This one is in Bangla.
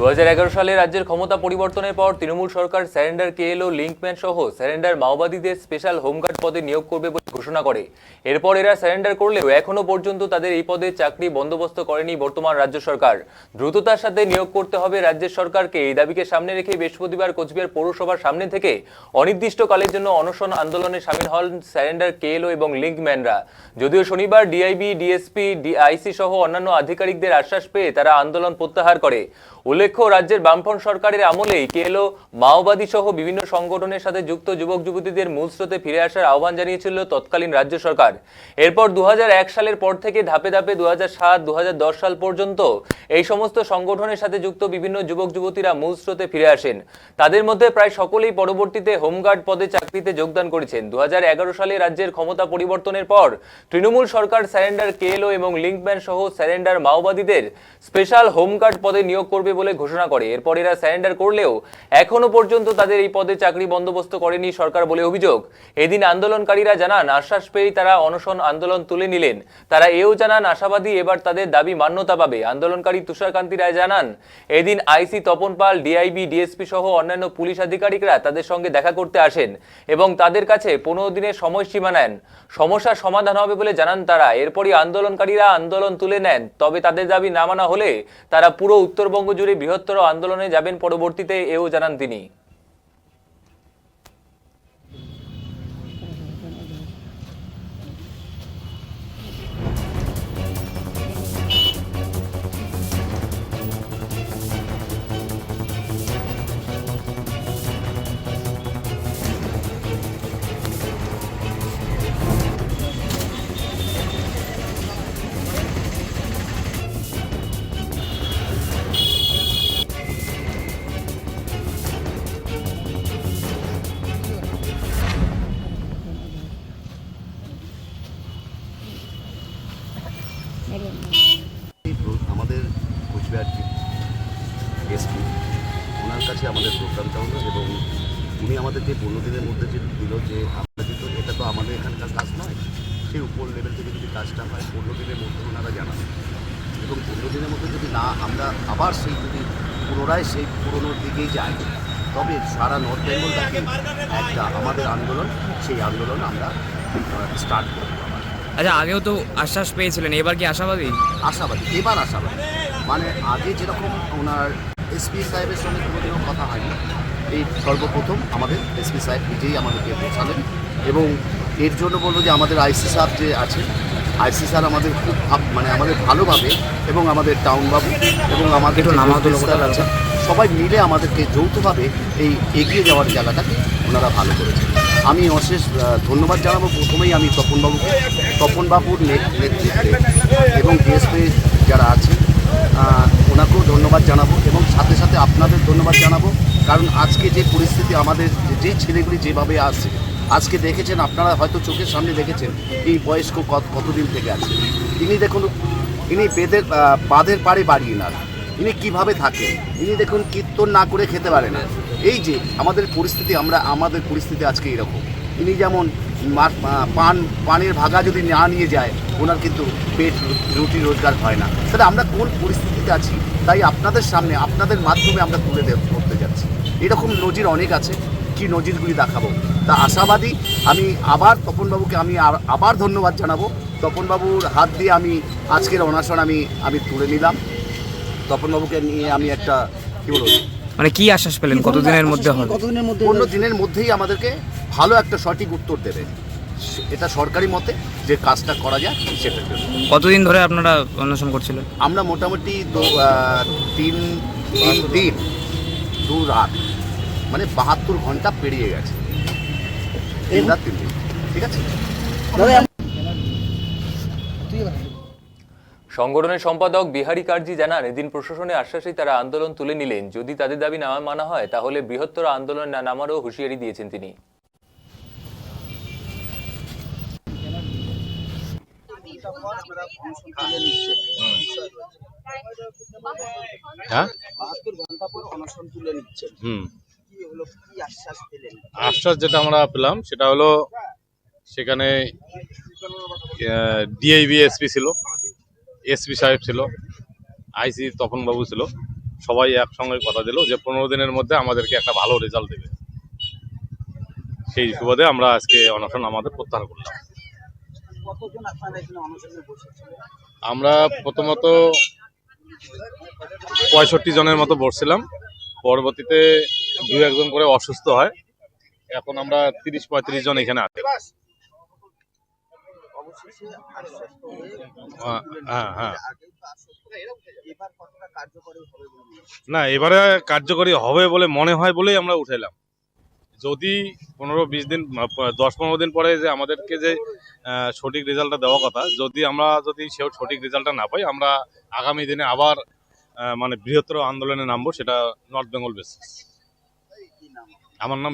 সালে রাজ্যের ক্ষমতা পরিবর্তনের পর তৃণমূল সরকার স্যারেন্ডার কেএলও লিঙ্কম্যান সহ স্যারেন্ডার মাওবাদীদের স্পেশাল হোমগার্ড পদে নিয়োগ করবে বলে ঘোষণা করে। এরপর এরা স্যারেন্ডার করলেও এখনো পর্যন্ত তাদের এই পদে চাকরি বন্দোবস্ত করেনি বর্তমান রাজ্য সরকার। দ্রুততার সাথে নিয়োগ করতে হবে রাজ্যের সরকারকে। এই দাবিকে সামনে রেখে বৃহস্পতিবার কোচবিহার পৌরসভার সামনে থেকে অনির্দিষ্টকালের জন্য অনশন আন্দোলনে সামিল হন স্যারেন্ডার কেএলও এবং লিঙ্কম্যানরা। যদিও শনিবার ডিআইবি, ডিএসপি, ডিআইসি সহ অন্যান্য আধিকারিকদের আশ্বাস পেয়ে তারা আন্দোলন প্রত্যাহার করে। উল্লেখ্য, রাজ্যের বামফ্রন্ট সরকারের আমলেই কেএলও মাওবাদী সহ বিভিন্ন সংগঠনের সাথে যুক্ত যুবক যুবতীদের মূল স্রোতে ফিরে আসার আহ্বান জানিয়েছিল তৎকালীন রাজ্য সরকার। এরপর 2001 সালের পর থেকে ধাপে ধাপে 2007, 2010 সাল পর্যন্ত এই সমস্ত সংগঠনের সাথে যুক্ত বিভিন্ন যুবক যুবতীরা মূল স্রোতে ফিরে আসেন। তাদের মধ্যে প্রায় সকলেই পরবর্তীতে হোমগার্ড পদে চাকরিতে যোগদান করেছেন। 2011 সালে রাজ্যের ক্ষমতা পরিবর্তনের পর তৃণমূল সরকার স্যারেন্ডার কেএলও এবং লিঙ্কম্যান সহ স্যারেন্ডার মাওবাদীদের স্পেশাল হোমগার্ড পদে নিয়োগ করবে বলে ঘোষণা করে। এরপর এরা স্যারেন্ডার করলেও এখনো পর্যন্ত তাদের এই পদে চাকরি বন্দোবস্ত করেনি সরকার বলে অভিযোগ। এদিন আন্দোলনকারীরা জানান, আশ্বাস পেয়েই তারা অনশন আন্দোলন তুলে নিলেন। তারা এও জানান, আশাবাদী এবার তাদের দাবি মান্যতা পাবে। আন্দোলনকারী তুষারকান্তি রায় জানান, এদিন আইসি তপন পাল, ডিআইবি, ডিএসপি সহ অন্যান্য পুলিশ আধিকারিকরা তাদের সঙ্গে দেখা করতে আসেন এবং তাদের কাছে 15 দিনের সময়সীমা নেন। সমস্যার সমাধান হবে বলে জানান তারা। এরপরই আন্দোলনকারীরা আন্দোলন তুলে নেন। তবে তাদের দাবি না মানা হলে তারা পুরো উত্তরবঙ্গ জুড়ে বৃহত্তর আন্দোলনে যাবেন পরবর্তীতে, এও জানান তিনি। আমাদের কোচবিহার এসপি ওনার কাছে আমাদের প্রোগ্রামটা হলো এবং উনি আমাদেরকে 15 দিনের মধ্যে যে দিল যে আমরা যেহেতু এটা তো আমাদের এখানকার কাজ নয়, সেই উপর লেভেল থেকে যদি কাজটা হয় 15 দিনের মধ্যে ওনারা জানাবেন এবং 15 দিনের মধ্যে যদি না আমরা আবার সেই যদি পুনরায় সেই পুরোনোর দিকেই যাই, তবে সারা নর্থ বেঙ্গলটাকে একটা আমাদের আন্দোলন, সেই আন্দোলন আমরা স্টার্ট করবো। আচ্ছা, আগেও তো আশ্বাস পেয়েছিলেন, এবার কি আশাবাদী? আশাবাদী, এবার আশাবাদী। মানে আগে যেরকম ওনার এসপি সাহেবের সঙ্গে কোনোদিনও কথা হয়নি, এই সর্বপ্রথম আমাদের এসপি সাহেব নিজেই আমাদেরকে পৌঁছালেন এবং এর জন্য বলবো যে আমাদের আইসি সাহেব যে আছে, আইসি স্যার আমাদের খুব মানে আমাদের ভালোভাবে এবং আমাদের টাউনবাবু এবং আমাদের আছে সবাই মিলে আমাদেরকে যৌথভাবে এই এগিয়ে যাওয়ার জায়গাটাকে ওনারা ভালো করেছেন। আমি অশেষ ধন্যবাদ জানাবো প্রথমেই আমি তপনবাবুর নেতৃত্বে এবং ডিএসপি যারা আছেন ওনাকেও ধন্যবাদ জানাবো এবং সাথে সাথে আপনাদের ধন্যবাদ জানাবো। কারণ আজকে যে পরিস্থিতি আমাদের যে ছেলেগুলি যেভাবে আছে, আজকে দেখেছেন আপনারা হয়তো চোখের সামনে দেখেছেন এই বয়স্ক কতদিন থেকে আছে। ইনি দেখুন, ইনি বাঁধের পাড়ে বাড়িয়ে না, ইনি কীভাবে থাকেন, ইনি দেখুন কীর্তন না করে খেতে পারে না। এই যে আমাদের পরিস্থিতি, আমাদের পরিস্থিতি আজকে এরকম। ইনি যেমন পানের ভাগা যদি না নিয়ে যায়, ওনার কিন্তু পেট রুটি রোজগার হয় না। তাহলে আমরা কোন পরিস্থিতিতে আছি, তাই আপনাদের সামনে আপনাদের মাধ্যমে আমরা তুলে ধরতে যাচ্ছি। এরকম নজির অনেক আছে, কি নজিরগুলি দেখাবো। তা আশাবাদী আমি আবার তপনবাবুকে আবার ধন্যবাদ জানাবো। তপনবাবুর হাত দিয়ে আমি আজকের অনশন আমি তুলে নিলাম। তপনবাবুকে নিয়ে আমি একটা কী বলবো, মানে কি আশ্বাস পেলেন কতদিনের মধ্যে হবে? 15 দিনের মধ্যেই আমাদেরকে ভালো একটা সঠিক উত্তর দেবে, এটা সরকারি মতে যে কাজটা করা যায় সেটার জন্য। কতদিন ধরে আপনারা অন্বেষণ করছিলেন? আমরা মোটামুটি 3 দিন 2 রাত, মানে 72 ঘন্টা পেরিয়ে গেছে। 3 রাত 3 দিন, ঠিক আছে। সংগঠনের সম্পাদক বিহারী কার্জি জানান, এদিন প্রশাসনের আশ্বাসেই তারা আন্দোলন তুলে নিলেন। যদি তাদের দাবি না মানা হয় তাহলে বৃহত্তর আন্দোলন না নামারও হুঁশিয়ারি দিয়েছেন তিনি। আশ্বাস যেটা আমরা পেলাম সেটা হলো, সেখানে ডিআইবি এসপি ছিল, এসপি সাহেব ছিল, আইসি তপনবাবু ছিল, সবাই একসঙ্গে কথা দিল যে 15 দিনের মধ্যে আমাদেরকে একটা ভালো রেজাল্ট দেবে। সেই সুবাদে আমরা আজকে অনশন আমাদের প্রত্যাহার করলাম। আমরা প্রথমত 65 জনের মতো বসছিলাম, পরবর্তীতে 2-1 জন করে অসুস্থ হয়, এখন আমরা 30-35 জন এখানে আছি। হ্যাঁ না, এবারে কার্যকরী হবে বলে মনে হয় বলেই আমরা উঠাইলাম। যদি 15-20 দিন 10-15 দিন পরে যে আমাদেরকে যে সঠিক রেজাল্টটা দেওয়া কথা, যদি সেও সঠিক রেজাল্টটা না পাই, আমরা আগামী দিনে আবার মানে বৃহত্তর আন্দোলনে নামবো, সেটা নর্থ বেঙ্গল বেসিস। আমার নাম